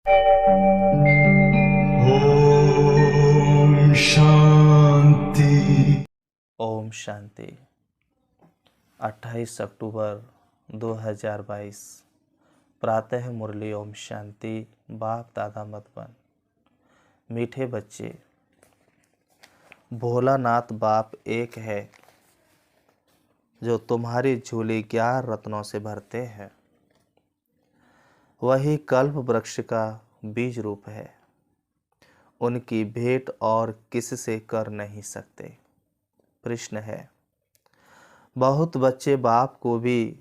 ओम शांति। ओम शांति। 28 अक्टूबर 2022 प्रातः मुरली। ओम शांति। बाप दादा मधुबन। मीठे बच्चे, भोलानाथ बाप एक है जो तुम्हारी झोली 11 रत्नों से भरते हैं। वही कल्प वृक्ष का बीज रूप है। उनकी भेंट और किससे कर नहीं सकते। प्रश्न है, बहुत बच्चे बाप को भी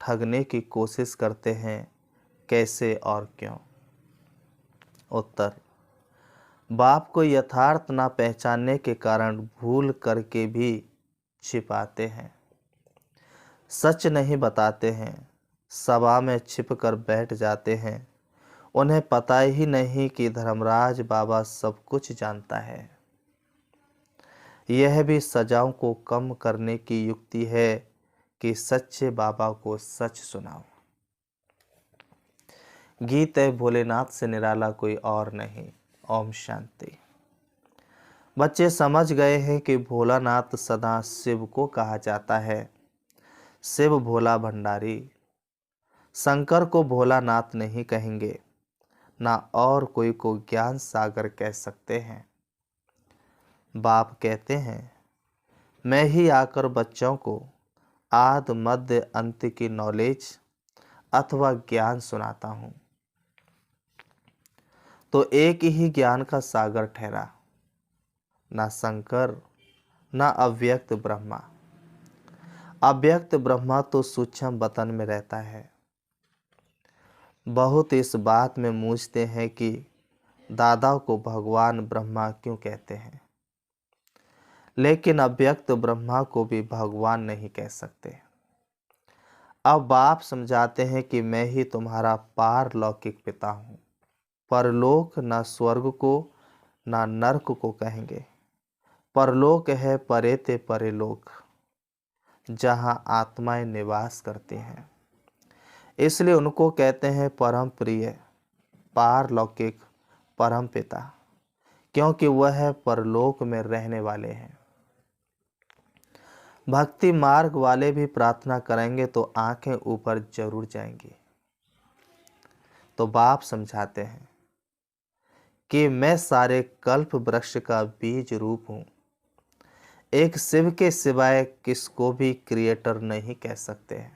ठगने की कोशिश करते हैं, कैसे और क्यों? उत्तर, बाप को यथार्थ ना पहचानने के कारण भूल करके भी छिपाते हैं, सच नहीं बताते हैं, सभा में छिप कर बैठ जाते हैं। उन्हें पता ही नहीं कि धर्मराज बाबा सब कुछ जानता है। यह भी सजाओं को कम करने की युक्ति है कि सच्चे बाबा को सच सुनाओ। गीत है भोलेनाथ से निराला कोई और नहीं। ओम शांति। बच्चे समझ गए हैं कि भोलानाथ सदा शिव को कहा जाता है। शिव भोला भंडारी। शंकर को भोलानाथ नहीं कहेंगे, ना और कोई को ज्ञान सागर कह सकते हैं। बाप कहते हैं, मैं ही आकर बच्चों को आद मध्य अंत की नॉलेज अथवा ज्ञान सुनाता हूँ। तो एक ही ज्ञान का सागर ठहरा, ना शंकर ना अव्यक्त ब्रह्मा। अव्यक्त ब्रह्मा तो सूक्ष्म वतन में रहता है। बहुत इस बात में मूझते हैं कि दादा को भगवान ब्रह्मा क्यों कहते हैं, लेकिन अव्यक्त ब्रह्मा को भी भगवान नहीं कह सकते। अब बाप समझाते हैं कि मैं ही तुम्हारा पारलौकिक पिता हूँ। परलोक न स्वर्ग को न नरक को कहेंगे। परलोक है परे ते परे लोक, जहाँ आत्माएं निवास करती हैं। इसलिए उनको कहते हैं परम प्रिय पारलौकिक परम पिता, क्योंकि वह परलोक में रहने वाले हैं। भक्ति मार्ग वाले भी प्रार्थना करेंगे तो आंखें ऊपर जरूर जाएंगी। तो बाप समझाते हैं कि मैं सारे कल्प वृक्ष का बीज रूप हूं। एक शिव के सिवाय किसको भी क्रिएटर नहीं कह सकते हैं।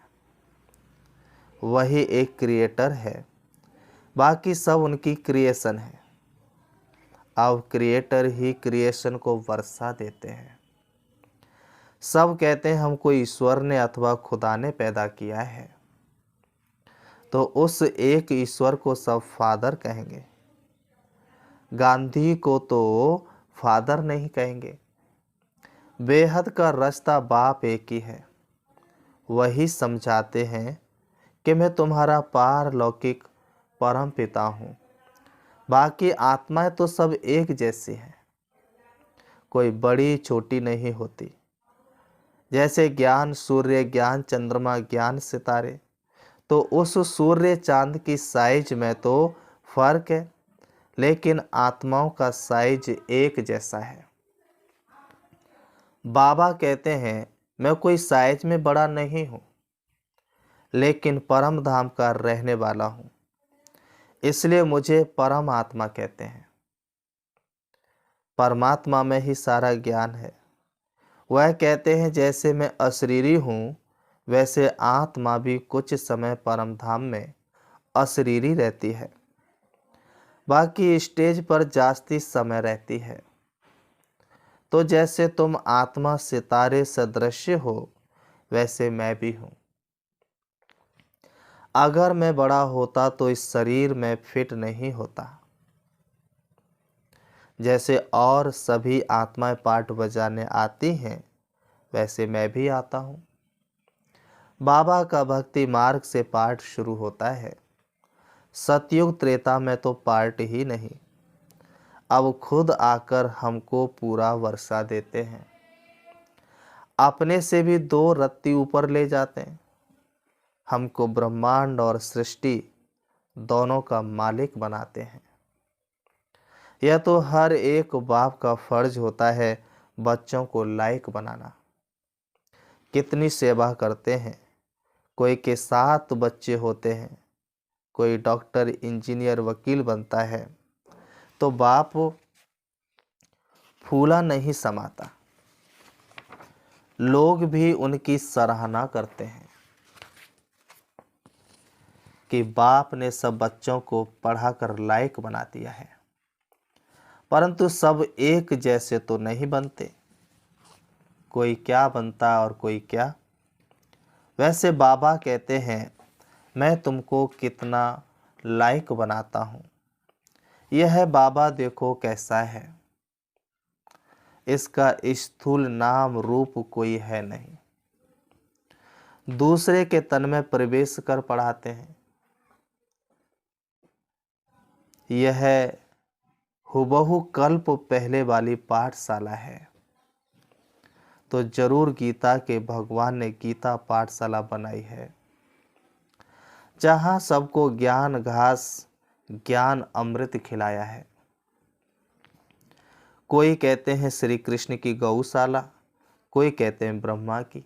वही एक क्रिएटर है, बाकी सब उनकी क्रिएशन है। अब क्रिएटर ही क्रिएशन को वर्षा देते हैं। सब कहते हैं हमको ईश्वर ने अथवा खुदा ने पैदा किया है, तो उस एक ईश्वर को सब फादर कहेंगे। गांधी को तो फादर नहीं कहेंगे। बेहद का रास्ता बाप एक ही है। वही समझाते हैं कि मैं तुम्हारा पारलौकिक परम पिता हूँ। बाकी आत्माएं तो सब एक जैसी हैं, कोई बड़ी छोटी नहीं होती। जैसे ज्ञान सूर्य, ज्ञान चंद्रमा, ज्ञान सितारे, तो उस सूर्य चांद की साइज में तो फर्क है, लेकिन आत्माओं का साइज एक जैसा है। बाबा कहते हैं, मैं कोई साइज में बड़ा नहीं हूं, लेकिन परम धाम का रहने वाला हूं, इसलिए मुझे परम आत्मा कहते हैं। परमात्मा में ही सारा ज्ञान है। वह कहते हैं, जैसे मैं अशरीरी हूं, वैसे आत्मा भी कुछ समय परम धाम में अशरीरी रहती है, बाकी स्टेज पर जास्ती समय रहती है। तो जैसे तुम आत्मा सितारे सदृश हो, वैसे मैं भी हूं। अगर मैं बड़ा होता तो इस शरीर में फिट नहीं होता। जैसे और सभी आत्माएं पाठ बजाने आती हैं, वैसे मैं भी आता हूं। बाबा का भक्ति मार्ग से पाठ शुरू होता है। सतयुग त्रेता में तो पाठ ही नहीं, अब खुद आकर हमको पूरा वर्षा देते हैं। अपने से भी 2 रत्ती ऊपर ले जाते हैं। हमको ब्रह्मांड और सृष्टि दोनों का मालिक बनाते हैं। यह तो हर एक बाप का फर्ज होता है बच्चों को लायक बनाना। कितनी सेवा करते हैं। कोई के 7 बच्चे होते हैं, कोई डॉक्टर, इंजीनियर, वकील बनता है तो बाप फूला नहीं समाता। लोग भी उनकी सराहना करते हैं कि बाप ने सब बच्चों को पढ़ाकर लायक बना दिया है। परंतु सब एक जैसे तो नहीं बनते, कोई क्या बनता और कोई क्या। वैसे बाबा कहते हैं, मैं तुमको कितना लायक बनाता हूँ। यह है बाबा, देखो कैसा है। इसका स्थूल नाम रूप कोई है नहीं। दूसरे के तन में प्रवेश कर पढ़ाते हैं। यह हुबहू कल्प पहले वाली पाठशाला है। तो जरूर गीता के भगवान ने गीता पाठशाला बनाई है, जहां सबको ज्ञान घास, ज्ञान अमृत खिलाया है। कोई कहते हैं श्री कृष्ण की गौशाला, कोई कहते हैं ब्रह्मा की।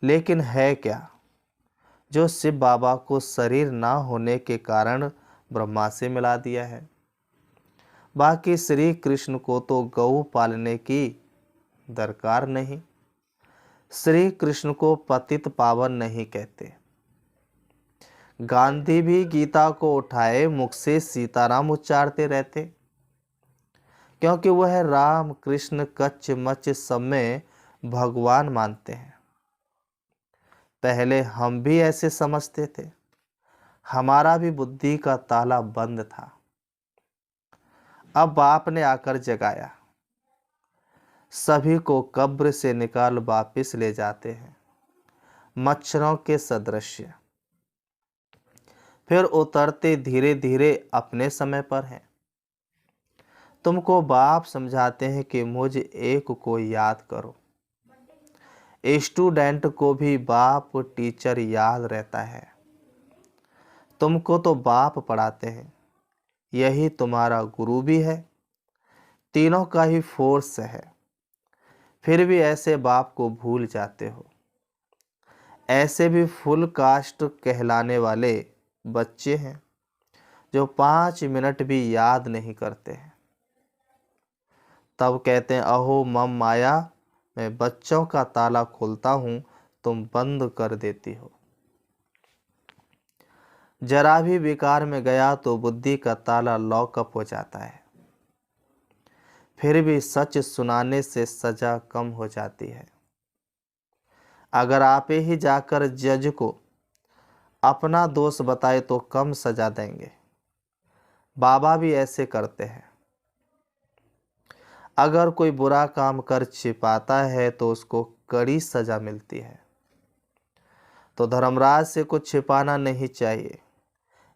लेकिन है क्या जो शिव बाबा को शरीर ना होने के कारण ब्रह्मा से मिला दिया है? बाकी श्री कृष्ण को तो गौ पालने की दरकार नहीं। श्री कृष्ण को पतित पावन नहीं कहते। गांधी भी गीता को उठाए मुख से सीताराम उच्चारते रहते, क्योंकि वह राम कृष्ण कच्च मच्च सब में भगवान मानते हैं। पहले हम भी ऐसे समझते थे, हमारा भी बुद्धि का ताला बंद था। अब बाप ने आकर जगाया, सभी को कब्र से निकाल वापिस ले जाते हैं मच्छरों के सदृश। फिर उतरते धीरे धीरे अपने समय पर हैं। तुमको बाप समझाते हैं कि मुझ एक को याद करो। स्टूडेंट को भी बाप टीचर याद रहता है। तुमको तो बाप पढ़ाते हैं, यही तुम्हारा गुरु भी है, तीनों का ही फोर्स है। फिर भी ऐसे बाप को भूल जाते हो। ऐसे भी फुल कास्ट कहलाने वाले बच्चे हैं जो 5 मिनट भी याद नहीं करते हैं। तब कहते हैं, अहो मम माया, मैं बच्चों का ताला खोलता हूं, तुम बंद कर देती हो। जरा भी विकार में गया तो बुद्धि का ताला लॉकअप हो जाता है। फिर भी सच सुनाने से सजा कम हो जाती है। अगर आप ही जाकर जज को अपना दोष बताए तो कम सजा देंगे। बाबा भी ऐसे करते हैं। अगर कोई बुरा काम कर छिपाता है तो उसको कड़ी सजा मिलती है। तो धर्मराज से कुछ छिपाना नहीं चाहिए।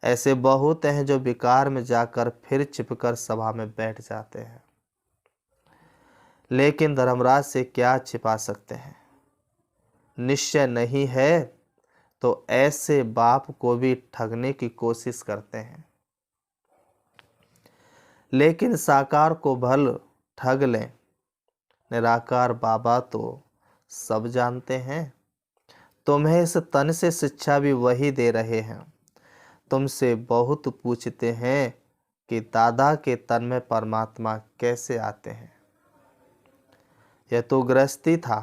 ऐसे बहुत हैं जो विकार में जाकर फिर छिपकर सभा में बैठ जाते हैं। लेकिन धर्मराज से क्या छिपा सकते हैं? निश्चय नहीं है तो ऐसे बाप को भी ठगने की कोशिश करते हैं। लेकिन साकार को भल ठग लें, निराकार बाबा तो सब जानते हैं। तुम्हें इस तन से शिक्षा भी वही दे रहे हैं। तुमसे बहुत पूछते हैं कि दादा के तन में परमात्मा कैसे आते हैं। यह तो गृहस्थी था,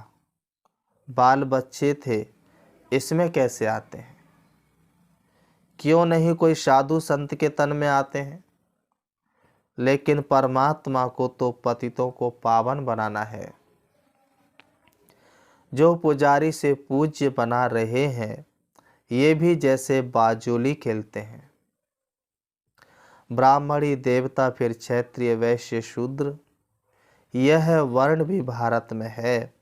बाल बच्चे थे, इसमें कैसे आते हैं? क्यों नहीं कोई साधु संत के तन में आते हैं? लेकिन परमात्मा को तो पतितों को पावन बनाना है। जो पुजारी से पूज्य बना रहे हैं, ये भी जैसे बाजोली खेलते हैं। ब्राह्मणी देवता, फिर क्षत्रिय, वैश्य, शूद्र, यह वर्ण भी भारत में है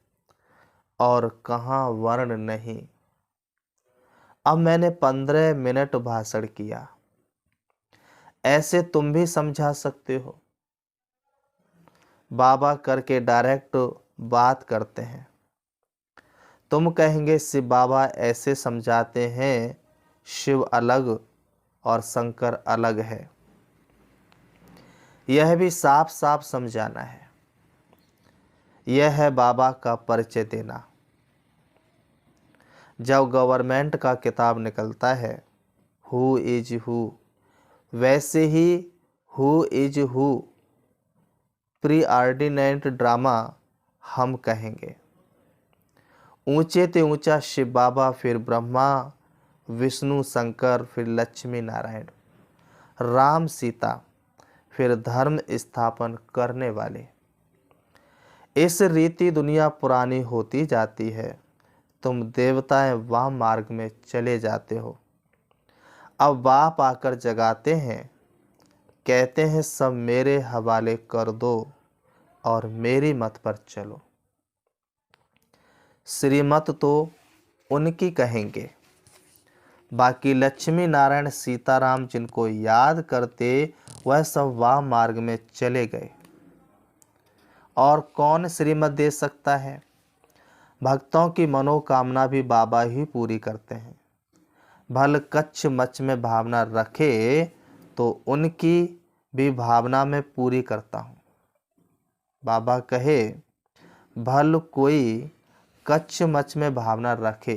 और कहाँ वर्ण नहीं। अब मैंने 15 मिनट भाषण किया, ऐसे तुम भी समझा सकते हो। बाबा करके डायरेक्ट बात करते हैं। तुम कहेंगे शिव बाबा ऐसे समझाते हैं, शिव अलग और शंकर अलग है, यह भी साफ साफ समझाना है। यह है बाबा का परिचय देना। जब गवर्नमेंट का किताब निकलता है हु इज हु, वैसे ही who is who preordinate drama हम कहेंगे। ऊंचे ते ऊंचा शिव बाबा, फिर ब्रह्मा विष्णु शंकर, फिर लक्ष्मी नारायण, राम सीता, फिर धर्म स्थापन करने वाले। इस रीति दुनिया पुरानी होती जाती है। तुम देवताएं वाम मार्ग में चले जाते हो। अब बाप आकर जगाते हैं, कहते हैं सब मेरे हवाले कर दो और मेरी मत पर चलो। श्रीमत तो उनकी कहेंगे, बाकी लक्ष्मी नारायण सीताराम जिनको याद करते वह सब वाम मार्ग में चले गए। और कौन श्रीमत दे सकता है? भक्तों की मनोकामना भी बाबा ही पूरी करते हैं। भल कच्छ मच्छ में भावना रखे तो उनकी भी भावना में पूरी करता हूँ। बाबा कहे भल कोई कच्छ मच्छ में भावना रखे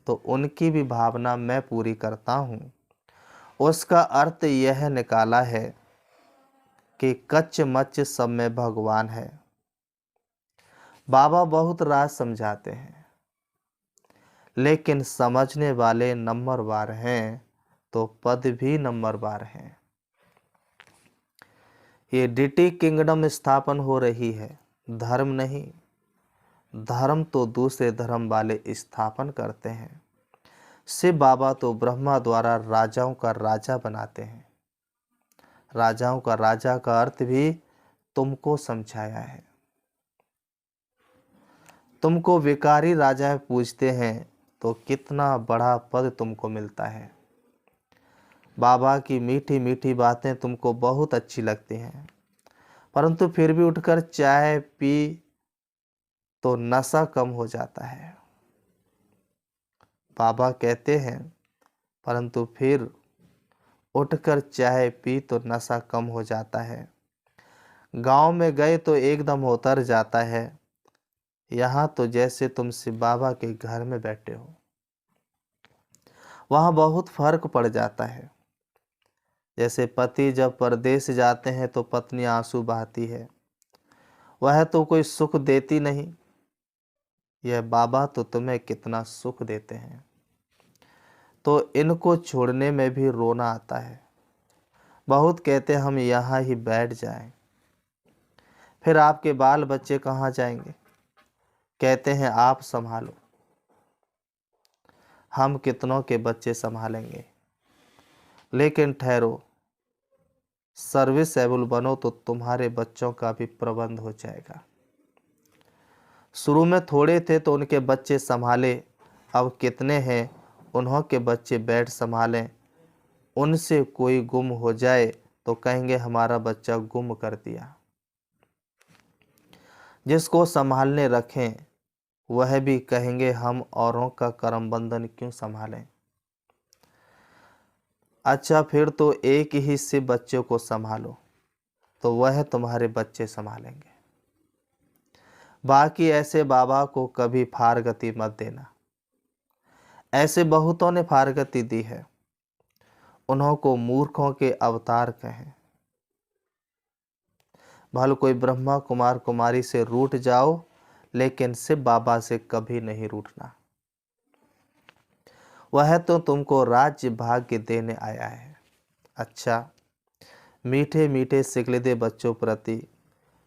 तो उनकी भी भावना मैं पूरी करता हूँ। उसका अर्थ यह निकाला है कि कच्छ मच्छ सब में भगवान है। बाबा बहुत राज समझाते हैं, लेकिन समझने वाले नंबरवार हैं तो पद भी नंबरवार हैं। ये डिटी किंगडम स्थापन हो रही है, धर्म नहीं। धर्म तो दूसरे धर्म वाले स्थापन करते हैं। शिव बाबा तो ब्रह्मा द्वारा राजाओं का राजा बनाते हैं। राजाओं का राजा का अर्थ भी तुमको समझाया है। तुमको विकारी राजा पूछते हैं तो कितना बड़ा पद तुमको मिलता है। बाबा की मीठी मीठी बातें तुमको बहुत अच्छी लगती हैं, परंतु फिर भी उठकर चाय पी तो नशा कम हो जाता है। बाबा कहते हैं परंतु फिर उठकर चाय पी तो नशा कम हो जाता है। गांव में गए तो एकदम उतर जाता है। यहाँ तो जैसे तुम शिव बाबा के घर में बैठे हो। वहाँ बहुत फर्क पड़ जाता है। जैसे पति जब परदेश जाते हैं तो पत्नी आंसू बहाती है, वह तो कोई सुख देती नहीं। यह बाबा तो तुम्हें कितना सुख देते हैं, तो इनको छोड़ने में भी रोना आता है। बहुत कहते हम यहाँ ही बैठ जाएं, फिर आपके बाल बच्चे कहाँ जाएंगे? कहते हैं आप संभालो। हम कितनों के बच्चे संभालेंगे? लेकिन ठहरो, सर्विसेबल बनो तो तुम्हारे बच्चों का भी प्रबंध हो जाएगा। शुरू में थोड़े थे तो उनके बच्चे संभाले, अब कितने हैं उन्हों के बच्चे बैठ संभालें। उनसे कोई गुम हो जाए तो कहेंगे हमारा बच्चा गुम कर दिया। जिसको संभालने रखें वह भी कहेंगे हम औरों का करम बंधन क्यों संभालें। अच्छा फिर तो एक ही से बच्चों को संभालो तो वह तुम्हारे बच्चे संभालेंगे। बाकी ऐसे बाबा को कभी फारगति मत देना। ऐसे बहुतों ने फारगति दी है, उन्हों को मूर्खों के अवतार कहें। भले कोई ब्रह्मा कुमार कुमारी से रूठ जाओ, लेकिन शिव बाबा से कभी नहीं रूठना। वह तो तुमको राज्य भाग्य देने आया है। अच्छा, मीठे मीठे सिकलिदे बच्चों प्रति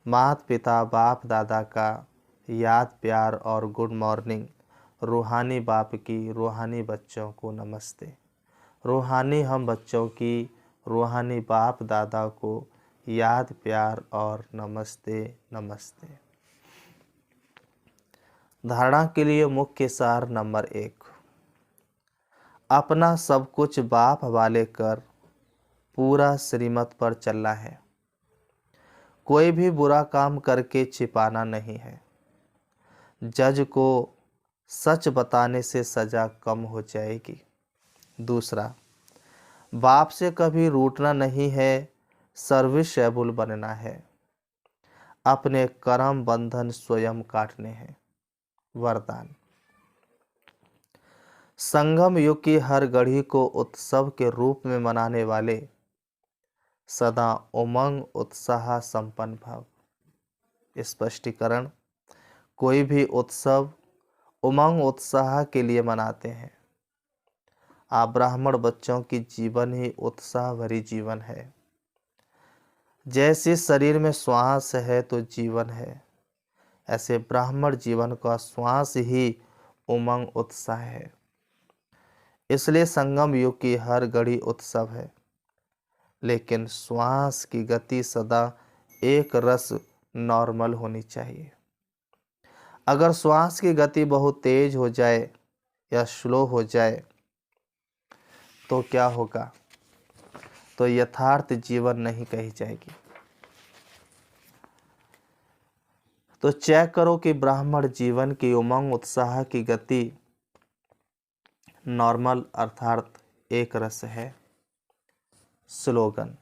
माता पिता बाप दादा का याद प्यार और गुड मॉर्निंग। रूहानी बाप की रूहानी बच्चों को नमस्ते। रूहानी हम बच्चों की रूहानी बाप दादा को याद प्यार और नमस्ते नमस्ते। धारणा के लिए मुख्य सार नंबर 1, अपना सब कुछ बाप हवाले कर पूरा श्रीमत पर चलना है। कोई भी बुरा काम करके छिपाना नहीं है। जज को सच बताने से सजा कम हो जाएगी। दूसरा, बाप से कभी रूठना नहीं है, सर्विसेबल बनना है, अपने कर्म बंधन स्वयं काटने हैं। वरदान। संगम युग की हर घड़ी को उत्सव के रूप में मनाने वाले सदा उमंग उत्साह संपन्न भव। स्पष्टीकरण। कोई भी उत्सव उमंग उत्साह के लिए मनाते हैं। आप ब्राह्मण बच्चों की जीवन ही उत्साह भरी जीवन है। जैसे शरीर में श्वास है तो जीवन है, ऐसे ब्राह्मण जीवन का श्वास ही उमंग उत्साह है। इसलिए संगम युग की हर घड़ी उत्सव है, लेकिन श्वास की गति सदा एक रस नॉर्मल होनी चाहिए। अगर श्वास की गति बहुत तेज हो जाए या स्लो हो जाए तो क्या होगा? तो यथार्थ जीवन नहीं कही जाएगी। तो चेक करो कि ब्राह्मण जीवन की उमंग उत्साह की गति नॉर्मल अर्थात एक रस है। स्लोगन।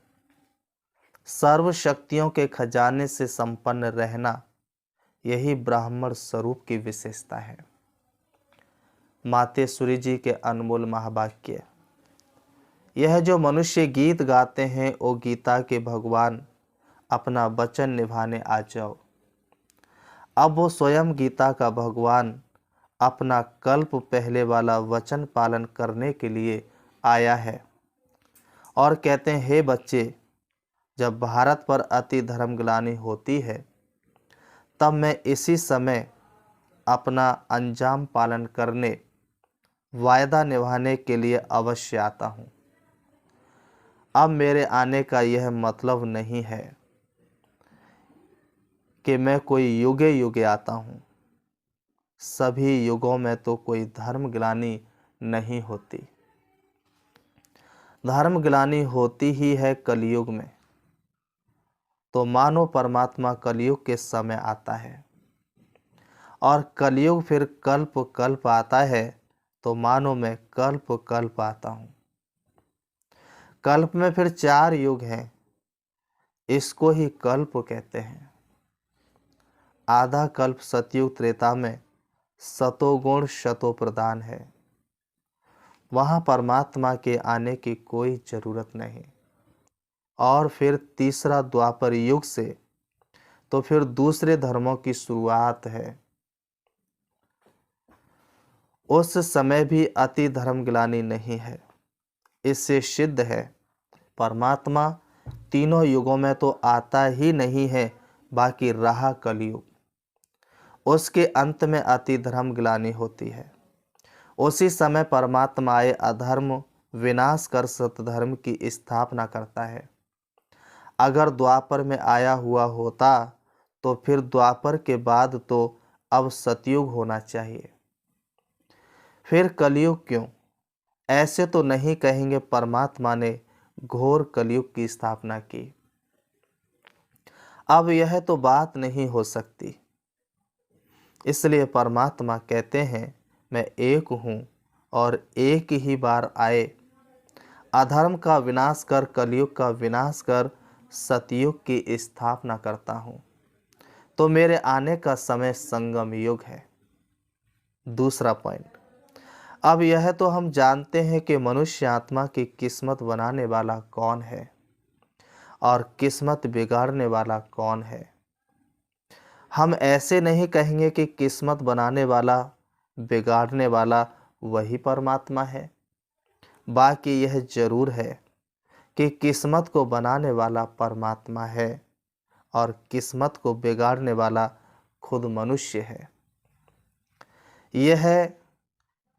सर्व शक्तियों के खजाने से संपन्न रहना, यही ब्राह्मण स्वरूप की विशेषता है। मातेश्वरी जी के अनमोल महावाक्य। यह जो मनुष्य गीत गाते हैं, ओ गीता के भगवान, अपना वचन निभाने आ जाओ। अब वो स्वयं गीता का भगवान अपना कल्प पहले वाला वचन पालन करने के लिए आया है और कहते हैं, हे बच्चे, जब भारत पर अति धर्मग्लानि होती है तब मैं इसी समय अपना अंजाम पालन करने, वायदा निभाने के लिए अवश्य आता हूँ। अब मेरे आने का यह मतलब नहीं है कि मैं कोई युगे युगे आता हूँ। सभी युगों में तो कोई धर्मग्लानि नहीं होती। धर्मग्लानि होती ही है कलयुग में। तो मानो परमात्मा कलयुग के समय आता है और कलयुग फिर कल्प कल्प आता है, तो मानो मैं कल्प कल्प आता हूँ। कल्प में फिर 4 युग हैं, इसको ही कल्प कहते हैं। आधा कल्प सतयुग त्रेता में सतोगुण शतो प्रदान है, वहाँ परमात्मा के आने की कोई जरूरत नहीं। और फिर तीसरा द्वापर युग से तो फिर दूसरे धर्मों की शुरुआत है। उस समय भी अति धर्मग्लानि नहीं है। इससे सिद्ध है परमात्मा तीनों युगों में तो आता ही नहीं है, बाकी रहा कलयुग, उसके अंत में अति धर्मग्लानि होती है। उसी समय परमात्मा आए अधर्म विनाश कर सतधर्म की स्थापना करता है। अगर द्वापर में आया हुआ होता तो फिर द्वापर के बाद तो अब सतयुग होना चाहिए। फिर कलयुग क्यों? ऐसे तो नहीं कहेंगे परमात्मा ने घोर कलयुग की स्थापना की। अब यह तो बात नहीं हो सकती। इसलिए परमात्मा कहते हैं, मैं एक हूँ और एक ही बार आए, अधर्म का विनाश कर, कलयुग का विनाश कर, सतयुग की स्थापना करता हूँ। तो मेरे आने का समय संगम युग है। दूसरा पॉइंट। अब यह तो हम जानते हैं कि मनुष्य आत्मा की किस्मत बनाने वाला कौन है और किस्मत बिगाड़ने वाला कौन है। हम ऐसे नहीं कहेंगे कि किस्मत बनाने वाला, बिगाड़ने वाला वही परमात्मा है। बाकी यह जरूर है कि किस्मत को बनाने वाला परमात्मा है और किस्मत को बिगाड़ने वाला खुद मनुष्य है। यह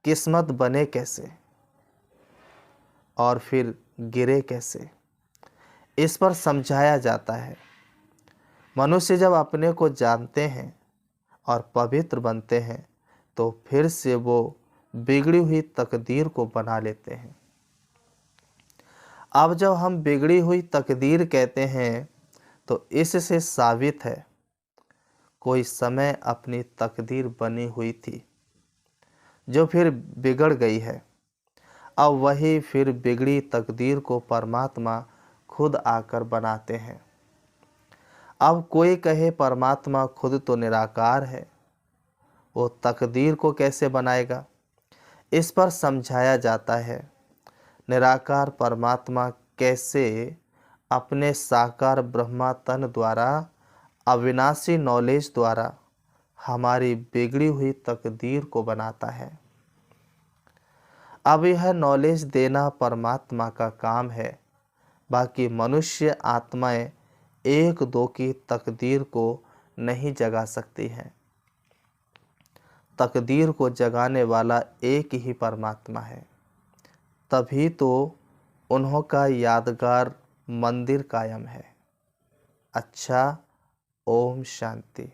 किस्मत बने कैसे और फिर गिरे कैसे, इस पर समझाया जाता है। मनुष्य जब अपने को जानते हैं और पवित्र बनते हैं तो फिर से वो बिगड़ी हुई तकदीर को बना लेते हैं। अब जब हम बिगड़ी हुई तकदीर कहते हैं तो इससे साबित है कोई समय अपनी तकदीर बनी हुई थी जो फिर बिगड़ गई है। अब वही फिर बिगड़ी तकदीर को परमात्मा खुद आकर बनाते हैं। अब कोई कहे परमात्मा खुद तो निराकार है, वो तकदीर को कैसे बनाएगा? इस पर समझाया जाता है, निराकार परमात्मा कैसे अपने साकार ब्रह्मा तन द्वारा, अविनाशी नॉलेज द्वारा हमारी बिगड़ी हुई तकदीर को बनाता है। अब यह नॉलेज देना परमात्मा का काम है, बाकी मनुष्य आत्माएं एक दो की तकदीर को नहीं जगा सकती हैं। तकदीर को जगाने वाला एक ही परमात्मा है, तभी तो उन्हों का यादगार मंदिर कायम है। अच्छा, ओम शांति।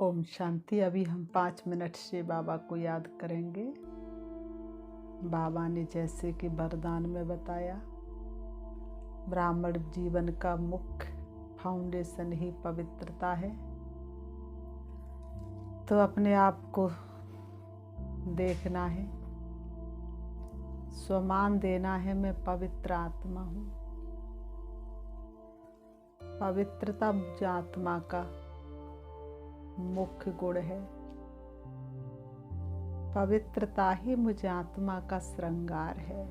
ओम शांति। अभी हम 5 मिनट से बाबा को याद करेंगे। बाबा ने जैसे कि वरदान में बताया, ब्राह्मण जीवन का मुख्य फाउंडेशन ही पवित्रता है। तो अपने आप को देखना है, स्वमान देना है, मैं पवित्र आत्मा हूँ। पवित्रता मुझे आत्मा का मुख्य गुण है। पवित्रता ही मुझे आत्मा का श्रृंगार है।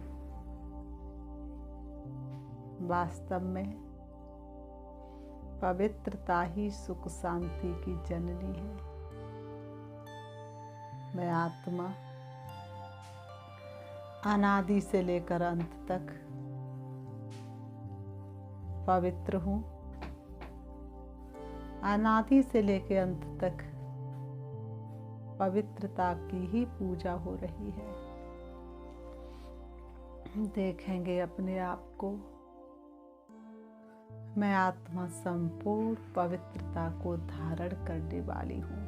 वास्तव में पवित्रता ही सुख शांति की जननी है। मैं आत्मा अनादि से लेकर अंत तक पवित्र हूँ। अनादि से लेकर अंत तक पवित्रता की ही पूजा हो रही है। देखेंगे अपने आप को, मैं आत्मा संपूर्ण पवित्रता को धारण करने वाली हूँ।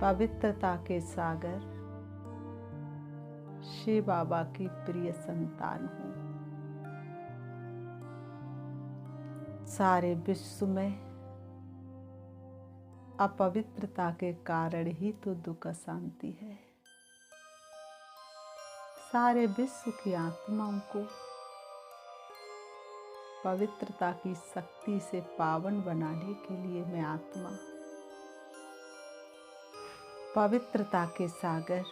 पवित्रता के सागर शिव बाबा की प्रिय संतान हूँ। सारे विश्व में अपवित्रता के कारण ही तो दुख शांति है। सारे विश्व की आत्माओं को पवित्रता की शक्ति से पावन बनाने के लिए मैं आत्मा पवित्रता के सागर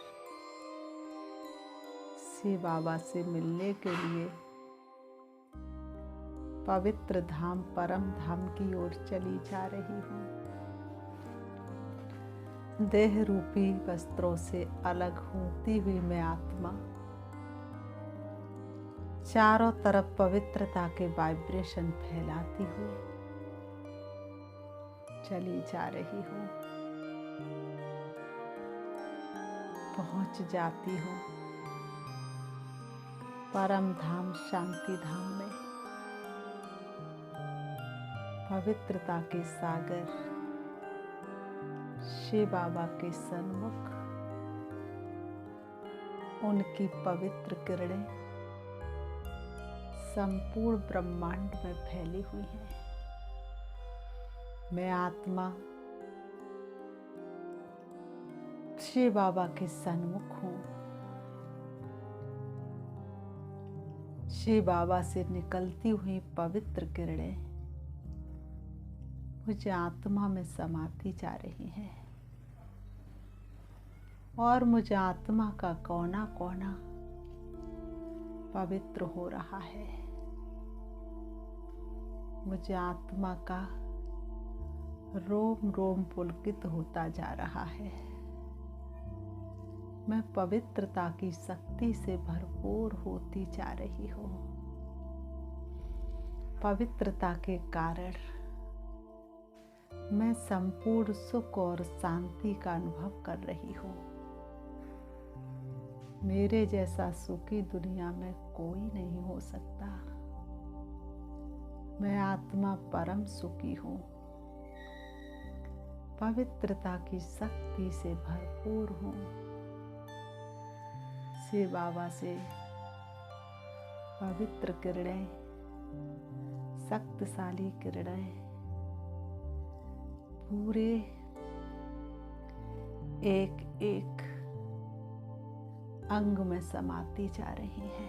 शिव बाबा से मिलने के लिए पवित्र धाम परम धाम की ओर चली जा रही हूँ। देह रूपी वस्त्रों से अलग होती हुई मैं आत्मा चारों तरफ पवित्रता के वाइब्रेशन फैलाती हुई चली जा रही हूँ। पहुँच जाती हूँ परम धाम शांति धाम में। पवित्रता के सागर शिव बाबा के सन्मुख उनकी पवित्र किरणें संपूर्ण ब्रह्मांड में फैली हुई हैं। मैं आत्मा शिव बाबा के सन्मुख हूँ। शिव बाबा से निकलती हुई पवित्र किरणें मुझे आत्मा में समाती जा रही हैं और मुझे आत्मा का कोना कोना पवित्र हो रहा है। मुझे आत्मा का रोम रोम पुलकित होता जा रहा है। मैं पवित्रता की शक्ति से भरपूर होती जा रही हूँ। पवित्रता के कारण मैं संपूर्ण सुख और शांति का अनुभव कर रही हूँ। मेरे जैसा सुखी दुनिया में कोई नहीं हो सकता। मैं आत्मा परम सुखी हूँ। पवित्रता की शक्ति से भरपूर हूँ। शिव बाबा से पवित्र किरणें, शक्तिशाली किरणें पूरे एक एक अंग में समाती जा रही है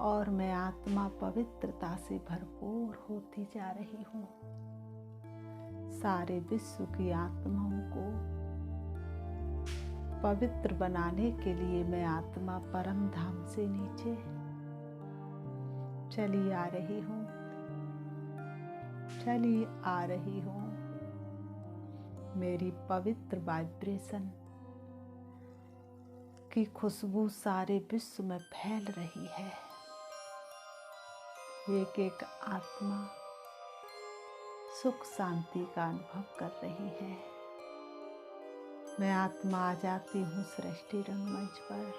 और मैं आत्मा पवित्रता से भरपूर होती जा रही हूँ। सारे विश्व की आत्माओं को पवित्र बनाने के लिए मैं आत्मा परम धाम से नीचे चली आ रही हूँ, चली आ रही हूँ। मेरी पवित्र वाइब्रेशन की खुशबू सारे विश्व में फैल रही है। एक एक आत्मा सुख शांति का अनुभव कर रही है। मैं आत्मा आ जाती हूँ सृष्टि रंगमंच पर,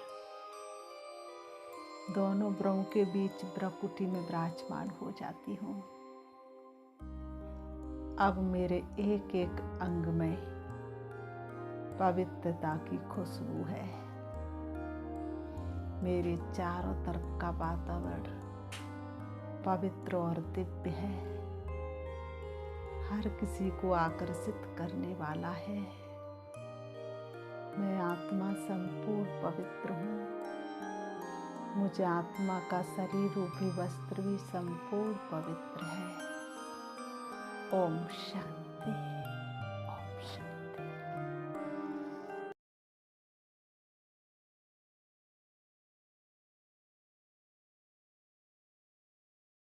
दोनों ब्रह्म के बीच ब्रह्मकुटी में विराजमान हो जाती हूँ। अब मेरे एक एक अंग में पवित्रता की खुशबू है। मेरे चारों तरफ का वातावरण पवित्र और दिव्य है, हर किसी को आकर्षित करने वाला है। मैं आत्मा संपूर्ण पवित्र हूँ। मुझे आत्मा का शरीर रूपी वस्त्र भी संपूर्ण पवित्र है। ओम शांति।